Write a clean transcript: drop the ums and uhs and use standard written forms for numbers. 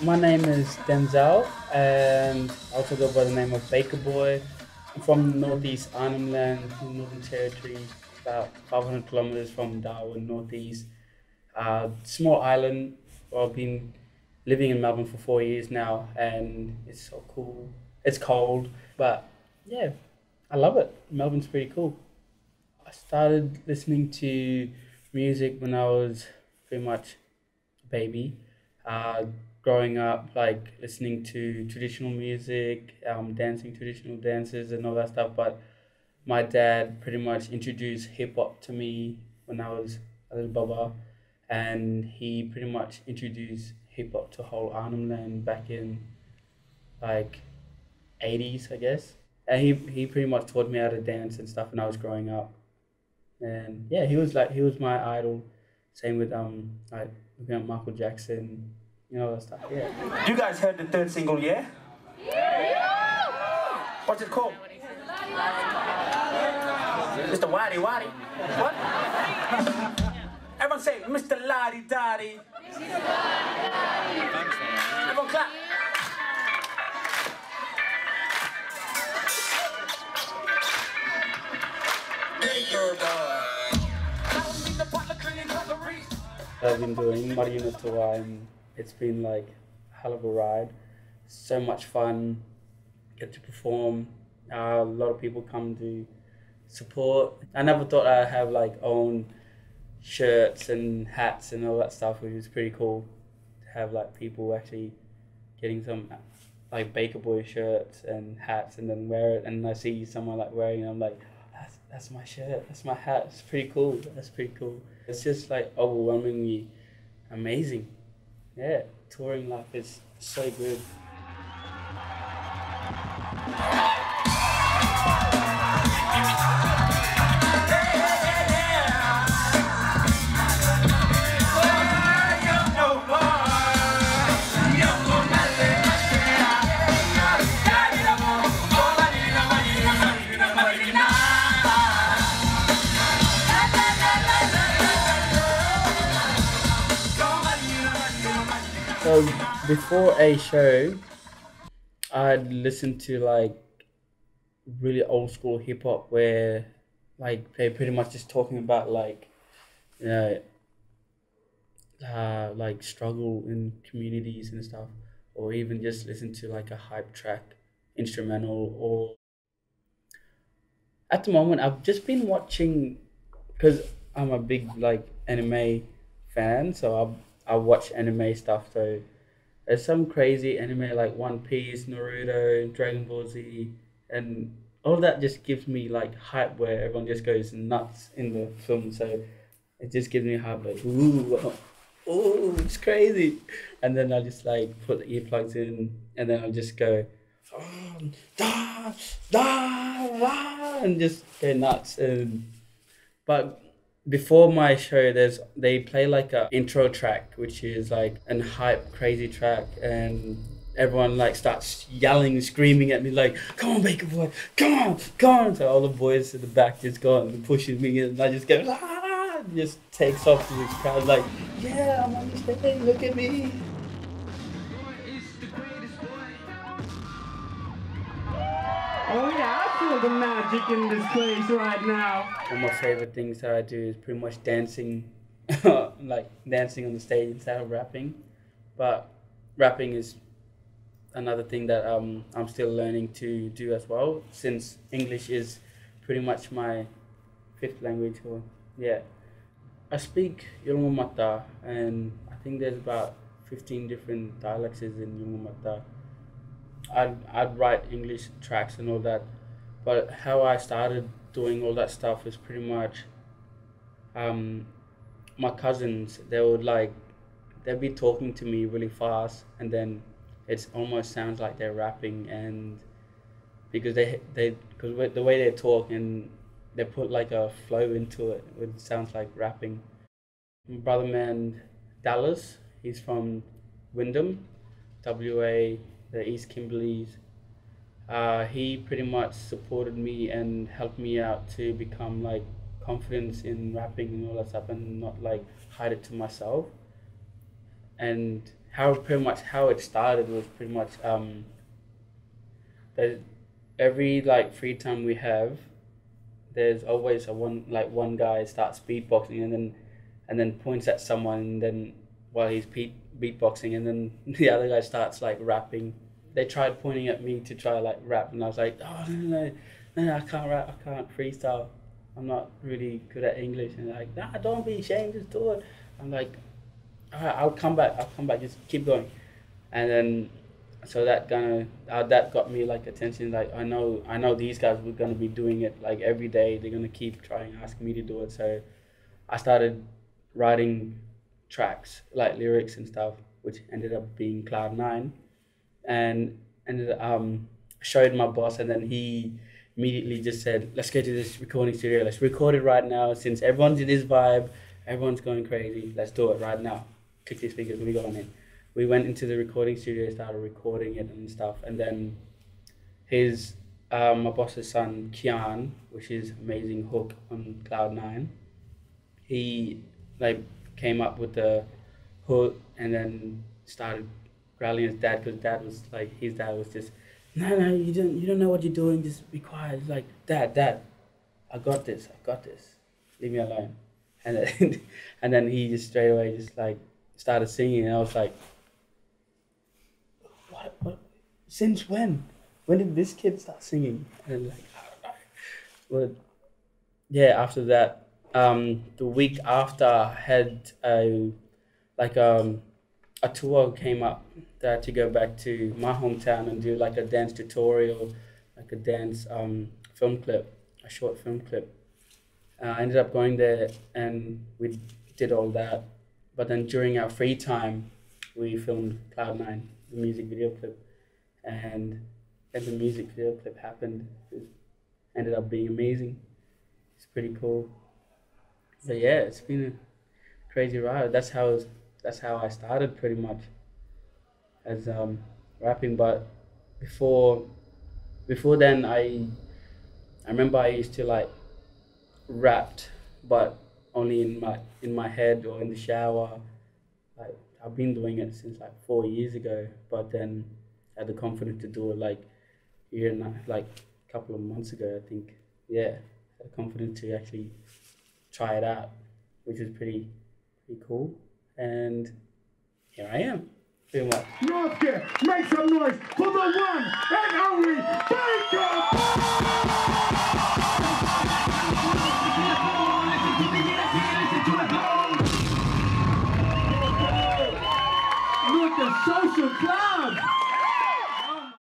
My name is Denzel, and I also go by the name of Baker Boy. I'm from northeast Arnhem Land, Northern Territory, about 500 kilometers from Darwin, northeast. Small island. Well, I've been living in Melbourne for 4 years now, and it's so cool. It's cold, but yeah, I love it. Melbourne's pretty cool. I started listening to music when I was pretty much a baby. Uh, Growing up, like listening to traditional music, dancing traditional dances and all that stuff. But my dad pretty much introduced hip hop to me when I was a little baba, and he pretty much introduced hip hop to whole Arnhem Land back in like 80s, I guess. And he pretty much taught me how to dance and stuff when I was growing up. And yeah, he was my idol. Same with like looking at Michael Jackson, you know, that stuff. Yeah. You guys heard the third single, yeah? What's it called? Mr. Waddy Waddy. What? Everyone say Mr. Lottie Dottie. Everyone clap. I've been doing Marryuna tour, and it's been like a hell of a ride. So much fun. Get to perform. A lot of people come to support. I never thought I'd have like own shirts and hats and all that stuff, which is pretty cool to have like people actually getting some like Baker Boy shirts and hats and then wear it, and I see someone like wearing it, I'm like, that's my shirt, that's my hat. It's pretty cool. That's pretty cool. It's just like overwhelmingly amazing. Yeah, touring life is so good. So before a show, I'd listen to like really old school hip hop where like they're pretty much just talking about like, you know, like struggle in communities and stuff, or even just listen to like a hype track, instrumental. Or at the moment, I've just been watching, because I'm a big like anime fan, so I watch anime stuff. So there's some crazy anime like One Piece, Naruto, Dragon Ball Z, and all that just gives me like hype where everyone just goes nuts in the film. So it just gives me hype like, ooh, it's crazy. And then I just like put the earplugs in, and then I'll just go, da, da, da, and just go nuts. But before my show, they play like a intro track, which is like an hype crazy track, and everyone like starts yelling, screaming at me like, "Come on, Baker Boy, come on, come on!" So all the boys at the back just go and pushing me, and I just go, and just takes off to this crowd like, "Yeah, I'm on the stage, look at me." Oh yeah, I feel the magic in this place right now. One of my favorite things that I do is pretty much dancing, like dancing on the stage instead of rapping. But rapping is another thing that I'm still learning to do as well, since English is pretty much my fifth language. Or yeah, I speak Yolngu Mata, and I think there's about 15 different dialects in Yolngu Mata. I'd write English tracks and all that, but how I started doing all that stuff is pretty much my cousins. They'd be talking to me really fast, and then it almost sounds like they're rapping, and because because the way they talk and they put like a flow into it, it sounds like rapping. My brother man Dallas, he's from Wyndham, WA, the East Kimberleys. He pretty much supported me and helped me out to become like confidence in rapping and all that stuff, and not like hide it to myself. And how it started was pretty much that every like free time we have, there's always one guy starts beatboxing and then points at someone, and then while he's beatboxing, and then the other guy starts like rapping. They tried pointing at me to try like rap, and I was like, oh no, I can't rap, I can't freestyle. I'm not really good at English. And they're like, nah, don't be ashamed, just do it. I'm like, all right, I'll come back, just keep going. And then so that that got me like attention. Like I know these guys were gonna be doing it like every day. They're gonna keep trying, asking me to do it. So I started writing tracks, like lyrics and stuff, which ended up being Cloud9, and showed my boss, and then he immediately just said, let's go to this recording studio, let's record it right now, since everyone's in this vibe, everyone's going crazy, let's do it right now. Click these speakers, we go on in. We went into the recording studio, started recording it and stuff, and then my boss's son, Kian, which is amazing hook on Cloud9, he like came up with the hook and then started growling at his dad, because his dad was just, no, you don't know what you're doing, just be quiet. He's like, Dad, I got this, leave me alone. And then he just straight away just like started singing, and I was like, what? Since when? When did this kid start singing? And like, I don't know. But yeah, after that, the week after, I had a tour came up to go back to my hometown and do like a dance tutorial, like a dance film clip, a short film clip. I ended up going there and we did all that. But then during our free time, we filmed Cloud9, the music video clip. And then the music video clip happened. It ended up being amazing. It's pretty cool. But yeah, it's been a crazy ride. That's how I started pretty much as rapping. But before then, I remember I used to like rap, but only in my head or in the shower. Like I've been doing it since like 4 years ago, but then I had the confidence to do it like a couple of months ago, I think. Yeah, had the confidence to actually try it out, which is pretty cool. And here I am, doing what? Northgate, make some noise for the one and only Baker! Look, the social club!